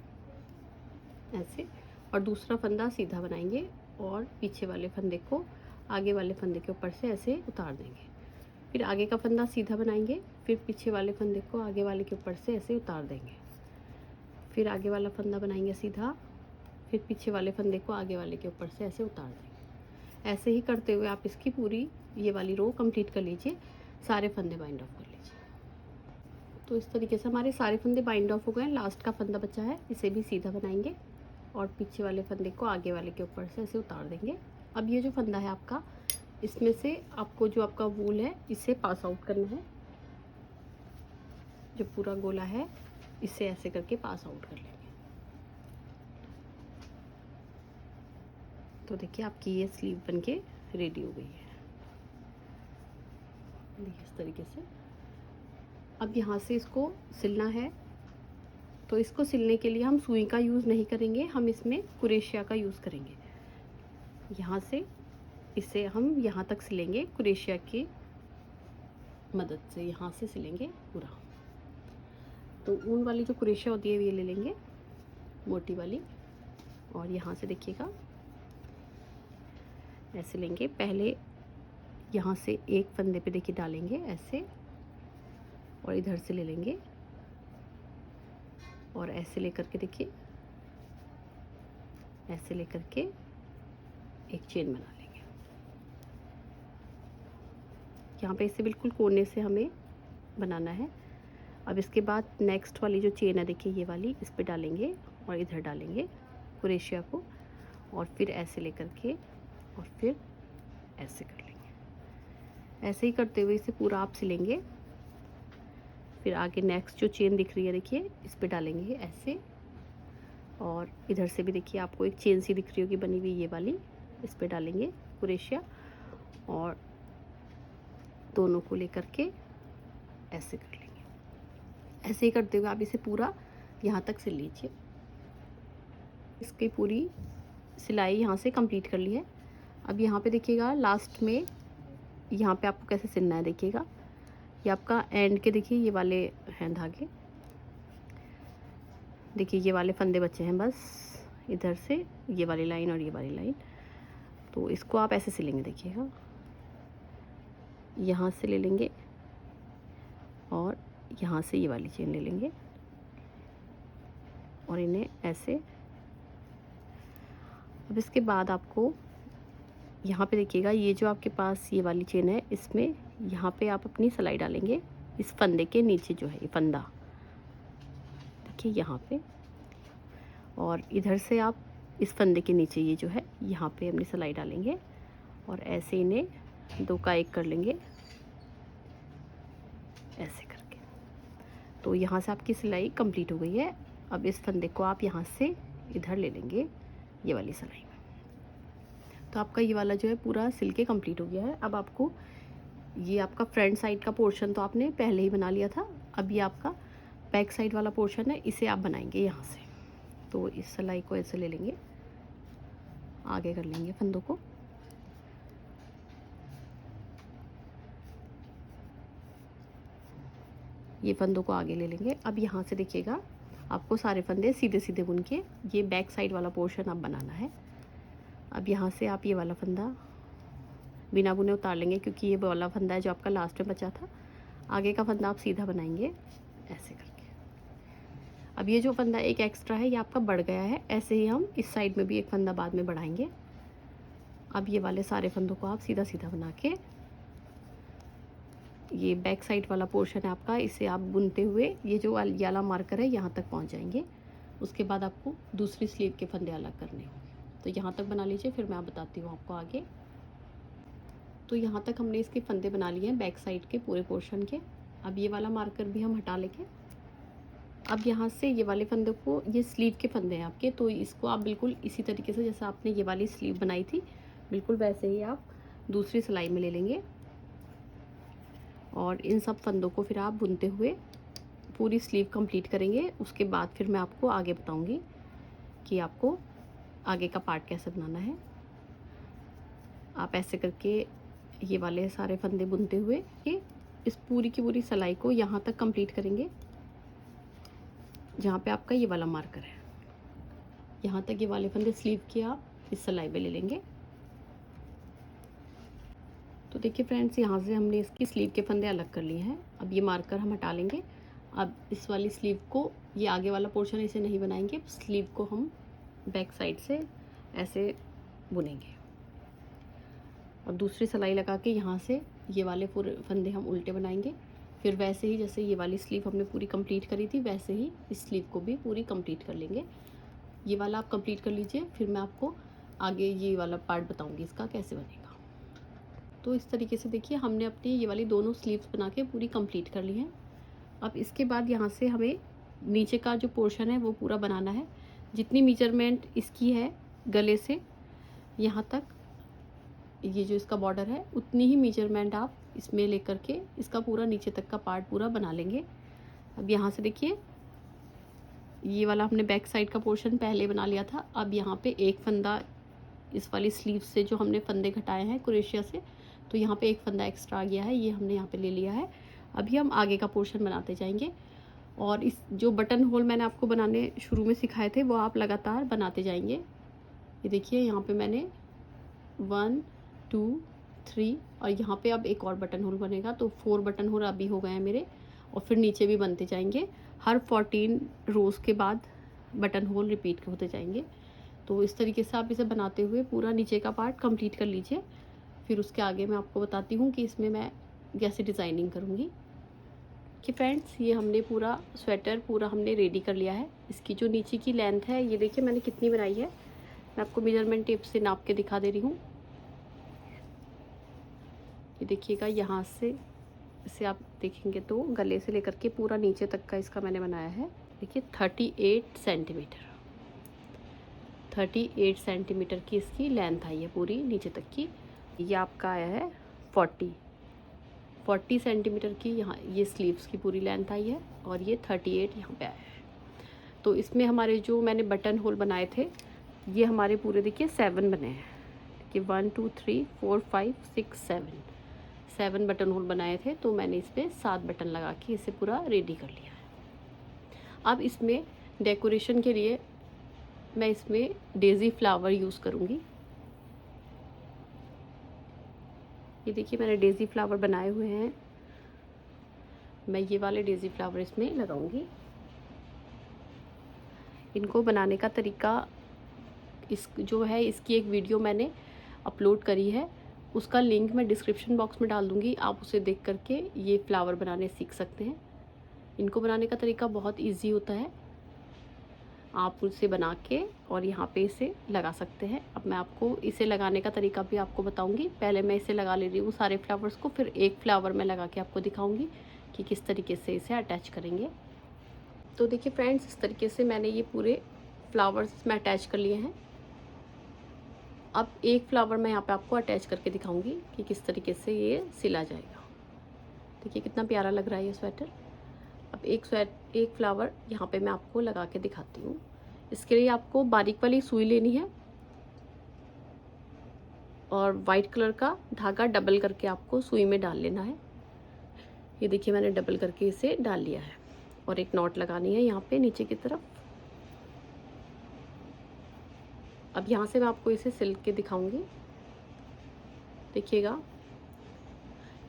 ऐसे, और दूसरा फंदा सीधा बनाएंगे और पीछे वाले फंदे को आगे वाले फंदे के ऊपर से ऐसे उतार देंगे। फिर आगे का फंदा सीधा बनाएंगे, फिर पीछे वाले फंदे को आगे वाले के ऊपर से ऐसे उतार देंगे। फिर आगे वाला फंदा बनाएंगे सीधा, फिर पीछे वाले फंदे को आगे वाले के ऊपर से ऐसे उतार देंगे। ऐसे ही करते हुए आप इसकी पूरी ये वाली रो कंप्लीट कर लीजिए, सारे फंदे बाइंड ऑफ कर लीजिए। तो इस तरीके से हमारे सारे फंदे बाइंड ऑफ हो गए। लास्ट का फंदा बचा है, इसे भी सीधा बनाएंगे और पीछे वाले फंदे को आगे वाले के ऊपर से ऐसे उतार देंगे। अब ये जो फंदा है आपका, इसमें से आपको जो आपका वूल है इसे पास आउट करना है। जो पूरा गोला है इसे ऐसे करके पास आउट कर लेंगे। तो देखिए आपकी ये स्लीव बनके रेडी हो गई है। देखिए इस तरीके से। अब यहाँ से इसको सिलना है, तो इसको सिलने के लिए हम सुई का यूज़ नहीं करेंगे, हम इसमें कुरेशिया का यूज़ करेंगे। यहाँ से इसे हम यहाँ तक सिलेंगे कुरेशिया की मदद से, यहाँ से सिलेंगे पूरा। तो ऊन वाली जो कुरेशिया होती है ये ले लेंगे, मोटी वाली, और यहाँ से देखिएगा ऐसे लेंगे। पहले यहाँ से एक फंदे पे देखिए डालेंगे ऐसे, और इधर से ले लेंगे और ऐसे लेकर के देखिए ऐसे लेकर के एक चेन बना लेंगे। यहाँ पे इसे बिल्कुल कोने से हमें बनाना है। अब इसके बाद नेक्स्ट वाली जो चेन है देखिए ये वाली, इस पे डालेंगे और इधर डालेंगे कुरेशिया को, और फिर ऐसे लेकर के और फिर ऐसे कर लेंगे। ऐसे ही करते हुए इसे पूरा आप सिलेंगे। फिर आगे नेक्स्ट जो चेन दिख रही है देखिए, इस पे डालेंगे ऐसे, और इधर से भी देखिए आपको एक चेन सी दिख रही होगी बनी हुई, ये वाली, इस पे डालेंगे कुरेशिया, और दोनों को लेकर के ऐसे कर लेंगे। ऐसे ही करते हुए आप इसे पूरा यहाँ तक सिल लीजिए। इसकी पूरी सिलाई यहाँ से कंप्लीट कर ली है। अब यहाँ पे देखिएगा लास्ट में यहाँ पे आपको कैसे सिलना है देखिएगा। ये आपका एंड के देखिए ये वाले हैं धागे, देखिए ये वाले फंदे बचे हैं बस, इधर से ये वाली लाइन और ये वाली लाइन। तो इसको आप ऐसे सिलेंगे देखिएगा, यहाँ से ले लेंगे और यहाँ से ये वाली चेन ले लेंगे और इन्हें ऐसे। अब इसके बाद आपको यहाँ पे देखिएगा ये जो आपके पास ये वाली चेन है, इसमें यहाँ पे आप अपनी सिलाई डालेंगे इस फंदे के नीचे जो है ये फंदा देखिए यहाँ पे, और इधर से आप इस फंदे के नीचे ये जो है यहाँ पे अपनी सिलाई डालेंगे और ऐसे इन्हें दो का एक कर लेंगे ऐसे करके। तो यहाँ से आपकी सिलाई कंप्लीट हो गई है। अब इस फंदे को आप यहाँ से इधर ले लेंगे ये वाली सिलाई में। तो आपका ये वाला जो है पूरा सिल के कंप्लीट हो गया है। अब आपको ये आपका फ्रंट साइड का पोर्शन तो आपने पहले ही बना लिया था, अब ये आपका बैक साइड वाला पोर्शन है, इसे आप बनाएंगे यहाँ से। तो इस सिलाई को ऐसे ले लेंगे, आगे कर लेंगे फंदों को, ये फंदों को आगे ले लेंगे। अब यहाँ से देखिएगा आपको सारे फंदे सीधे सीधे बुन के ये बैक साइड वाला पोर्शन आप बनाना है। अब यहाँ से आप ये वाला फंदा बिना बुने उतार लेंगे, क्योंकि ये वाला फंदा है जो आपका लास्ट में बचा था। आगे का फंदा आप सीधा बनाएंगे ऐसे करके। अब ये जो फंदा एक एक्स्ट्रा है ये आपका बढ़ गया है, ऐसे ही हम इस साइड में भी एक फंदा बाद में बढ़ाएंगे। अब ये वाले सारे फंदों को आप सीधा सीधा बना के ये बैक साइड वाला पोर्शन है आपका, इसे आप बुनते हुए ये जो वाला मार्कर है यहाँ तक पहुँच जाएंगे। उसके बाद आपको दूसरी स्लीव के फंदे अलग करने होंगे। तो यहाँ तक बना लीजिए, फिर मैं बताती हूँ आपको आगे। तो यहाँ तक हमने इसके फंदे बना लिए हैं बैक साइड के पूरे पोर्शन के। अब ये वाला मार्कर भी हम हटा लेंगे। अब यहाँ से ये वाले फंदे को, ये स्लीव के फंदे हैं आपके, तो इसको आप बिल्कुल इसी तरीके से जैसे आपने ये वाली स्लीव बनाई थी बिल्कुल वैसे ही आप दूसरी सिलाई में ले लेंगे और इन सब फंदों को फिर आप बुनते हुए पूरी स्लीव कंप्लीट करेंगे। उसके बाद फिर मैं आपको आगे बताऊँगी कि आपको आगे का पार्ट कैसे बनाना है। आप ऐसे करके ये वाले सारे फंदे बुनते हुए कि इस पूरी की पूरी सिलाई को यहाँ तक कंप्लीट करेंगे जहाँ पे आपका ये वाला मार्कर है। यहाँ तक ये वाले फंदे स्लीव के आप इस सिलाई में ले लेंगे। तो देखिए फ्रेंड्स, यहाँ से हमने इसकी स्लीव के फंदे अलग कर लिए हैं। अब ये मार्कर हम हटा लेंगे। अब इस वाली स्लीव को, ये आगे वाला पोर्शन इसे नहीं बनाएंगे, स्लीव को हम बैक साइड से ऐसे बुनेंगे और दूसरी सिलाई लगा के यहाँ से ये वाले पूरे फंदे हम उल्टे बनाएंगे। फिर वैसे ही जैसे ये वाली स्लीव हमने पूरी कंप्लीट करी थी, वैसे ही इस स्लीव को भी पूरी कंप्लीट कर लेंगे। ये वाला आप कंप्लीट कर लीजिए, फिर मैं आपको आगे ये वाला पार्ट बताऊंगी इसका कैसे बनेगा। तो इस तरीके से देखिए हमने अपनी ये वाली दोनों स्लीव्स बना के पूरी कंप्लीट कर ली हैं। अब इसके बाद यहाँ से हमें नीचे का जो पोर्शन है वो पूरा बनाना है। जितनी मेजरमेंट इसकी है गले से यहाँ तक, ये जो इसका बॉर्डर है, उतनी ही मेजरमेंट आप इसमें लेकर के इसका पूरा नीचे तक का पार्ट पूरा बना लेंगे। अब यहाँ से देखिए ये वाला हमने बैक साइड का पोर्शन पहले बना लिया था। अब यहाँ पे एक फंदा इस वाली स्लीव से जो हमने फंदे घटाए हैं क्रोशिया से, तो यहाँ पे एक फंदा एक्स्ट्रा आ गया है, ये हमने यहाँ पे ले लिया है। अभी हम आगे का पोर्शन बनाते जाएंगे और इस जो बटन होल मैंने आपको बनाने शुरू में सिखाए थे वो आप लगातार बनाते जाएंगे। ये देखिए यहाँ पे मैंने 1 2 3 और यहाँ पे अब एक और बटन होल बनेगा, तो 4 बटन होल अभी हो गए हैं मेरे, और फिर नीचे भी बनते जाएंगे। हर 14 रोज़ के बाद बटन होल रिपीट होते जाएंगे। तो इस तरीके से आप इसे बनाते हुए पूरा नीचे का पार्ट कंप्लीट कर लीजिए। फिर उसके आगे मैं आपको बताती हूँ कि इसमें मैं कैसे डिज़ाइनिंग करूँगी। कि फ्रेंड्स ये हमने पूरा स्वेटर पूरा हमने रेडी कर लिया है। इसकी जो नीचे की लेंथ है ये देखिए मैंने कितनी बनाई है, मैं आपको मेजरमेंट टेप से नाप के दिखा दे रही हूँ। ये देखिएगा यहाँ से इसे आप देखेंगे तो गले से लेकर के पूरा नीचे तक का इसका मैंने बनाया है। देखिए 38 सेंटीमीटर, 38 सेंटीमीटर की इसकी लेंथ आई है पूरी नीचे तक की। ये आपका आया है 40 सेंटीमीटर की यहाँ ये स्लीव्स की पूरी लेंथ आई है, और ये 38 यहाँ पे आया है। तो इसमें हमारे जो मैंने बटन होल बनाए थे ये हमारे पूरे देखिए 7 बने हैं कि 1 2 3 4 5 6 7 बटन होल बनाए थे। तो मैंने इसमें 7 बटन लगा के इसे पूरा रेडी कर लिया है। अब इसमें डेकोरेशन के लिए मैं इसमें डेज़ी फ्लावर यूज़ करूँगी। ये देखिए मैंने डेज़ी फ्लावर बनाए हुए हैं, मैं ये वाले डेज़ी फ्लावर इसमें लगाऊंगी। इनको बनाने का तरीका इस जो है इसकी एक वीडियो मैंने अपलोड करी है, उसका लिंक मैं डिस्क्रिप्शन बॉक्स में डाल दूँगी, आप उसे देख करके ये फ्लावर बनाने सीख सकते हैं। इनको बनाने का तरीका बहुत ईजी होता है, आप उसे बना के और यहाँ पे इसे लगा सकते हैं। अब मैं आपको इसे लगाने का तरीका भी आपको बताऊंगी। पहले मैं इसे लगा ले रही हूँ सारे फ्लावर्स को, फिर एक फ्लावर मैं लगा के आपको दिखाऊंगी कि किस तरीके से इसे अटैच करेंगे। तो देखिए फ्रेंड्स इस तरीके से मैंने ये पूरे फ्लावर्स इसमें अटैच कर लिए हैं। अब एक फ्लावर मैं यहाँ पर आपको अटैच करके दिखाऊँगी कि किस तरीके से ये सिला जाएगा। देखिए कितना प्यारा लग रहा है ये स्वेटर। अब एक फ्लावर यहाँ पे मैं आपको लगा के दिखाती हूँ। इसके लिए आपको बारीक वाली सुई लेनी है और वाइट कलर का धागा डबल करके आपको सुई में डाल लेना है। ये देखिए मैंने डबल करके इसे डाल लिया है और एक नॉट लगानी है यहाँ पे नीचे की तरफ। अब यहाँ से मैं आपको इसे सिल के दिखाऊंगी। देखिएगा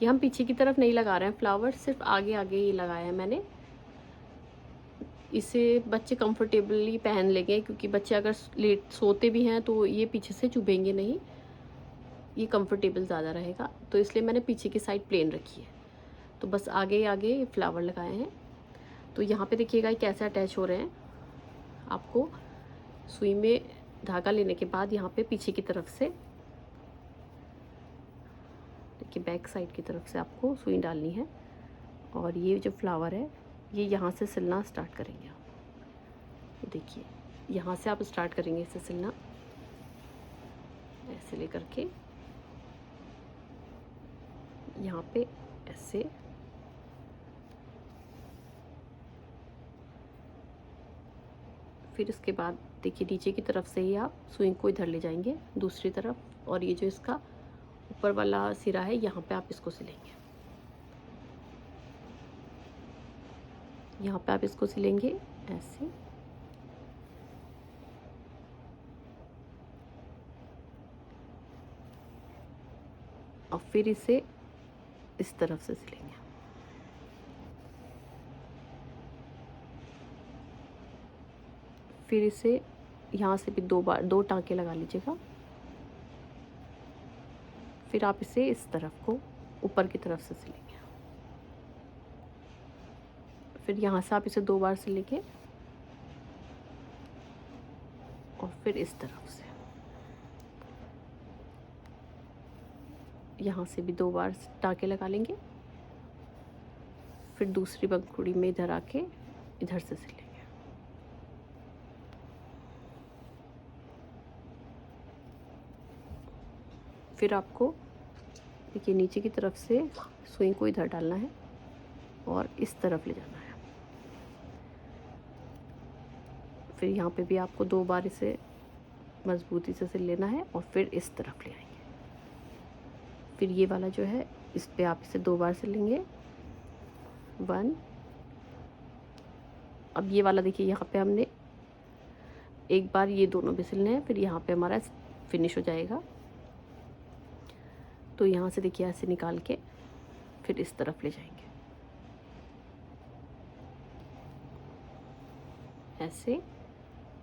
ये हम पीछे की तरफ नहीं लगा रहे हैं फ्लावर, सिर्फ आगे आगे ही लगाया है मैंने। इसे बच्चे कंफर्टेबली पहन लेंगे, क्योंकि बच्चे अगर लेट सोते भी हैं तो ये पीछे से चुभेंगे नहीं, ये कंफर्टेबल ज़्यादा रहेगा। तो इसलिए मैंने पीछे की साइड प्लेन रखी है। तो बस आगे आगे ये फ्लावर लगाए हैं। तो यहाँ पे देखिएगा ये कैसे अटैच हो रहे हैं। आपको सुई में धागा लेने के बाद यहाँ पे पीछे की तरफ से देखिए बैक साइड की तरफ से आपको सुई डालनी है, और ये जो फ्लावर है ये यहाँ से सिलना स्टार्ट करेंगे आप। देखिए यहाँ से आप स्टार्ट करेंगे इसे सिलना, ऐसे लेकर के यहाँ पे ऐसे, फिर इसके बाद देखिए नीचे की तरफ से ही आप सुई को इधर ले जाएंगे दूसरी तरफ, और ये जो इसका ऊपर वाला सिरा है यहाँ पे आप इसको सिलेंगे। यहाँ पे आप इसको सिलेंगे ऐसे, और फिर इसे इस तरफ से सिलेंगे। फिर इसे यहाँ से भी 2 टाँके लगा लीजिएगा। फिर आप इसे इस तरफ को ऊपर की तरफ से सिलेंगे। फिर यहाँ से आप इसे 2 बार सिलेंगे और फिर इस तरफ से यहाँ से भी 2 बार टाँके लगा लेंगे। फिर दूसरी पंखुड़ी में इधर आके इधर से सिलेंगे। फिर आपको देखिए नीचे की तरफ से सुई को इधर डालना है और इस तरफ ले जाना है। फिर यहाँ पे भी आपको 2 बार इसे मजबूती से सिल लेना है और फिर इस तरफ ले आएंगे। फिर ये वाला जो है इस पे आप इसे 2 बार सिलेंगे। 1। अब ये वाला देखिए यहाँ पे हमने एक बार ये दोनों भी सिलने हैं, फिर यहाँ पे हमारा फिनिश हो जाएगा। तो यहाँ से देखिए ऐसे निकाल के फिर इस तरफ ले जाएंगे, ऐसे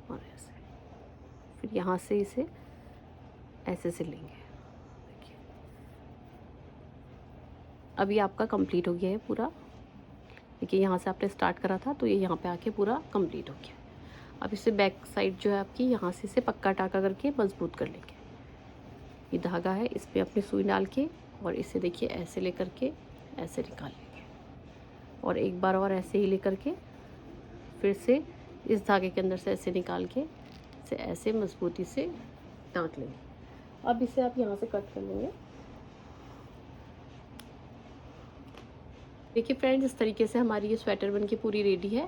और ऐसे। फिर यहाँ से इसे ऐसे सिलेंगे। देखिए अभी आपका कंप्लीट हो गया है पूरा। देखिए यहाँ से आपने स्टार्ट करा था तो ये यहाँ पे आके पूरा कंप्लीट हो गया। अब इसे बैक साइड जो है आपकी यहाँ से इसे पक्का टाँका करके मजबूत कर लेंगे। ये धागा है, इस पे अपनी सुई डाल के और इसे देखिए ऐसे लेकर के ऐसे निकाल लेंगे और एक बार और ऐसे ही लेकर के फिर से इस धागे के अंदर से ऐसे निकाल के इसे ऐसे मजबूती से टाँक लेंगे। अब इसे आप यहाँ से कट कर लेंगे। देखिए फ्रेंड्स, इस तरीके से हमारी ये स्वेटर बनके पूरी रेडी है।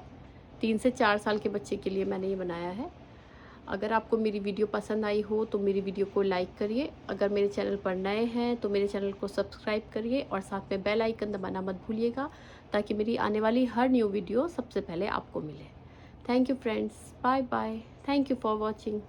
3 से 4 साल के बच्चे के लिए मैंने ये बनाया है। अगर आपको मेरी वीडियो पसंद आई हो तो मेरी वीडियो को लाइक करिए। अगर मेरे चैनल पर नए हैं तो मेरे चैनल को सब्सक्राइब करिए और साथ में बेल आइकन दबाना मत भूलिएगा, ताकि मेरी आने वाली हर न्यू वीडियो सबसे पहले आपको मिले। Thank you friends, bye bye. Thank you for watching.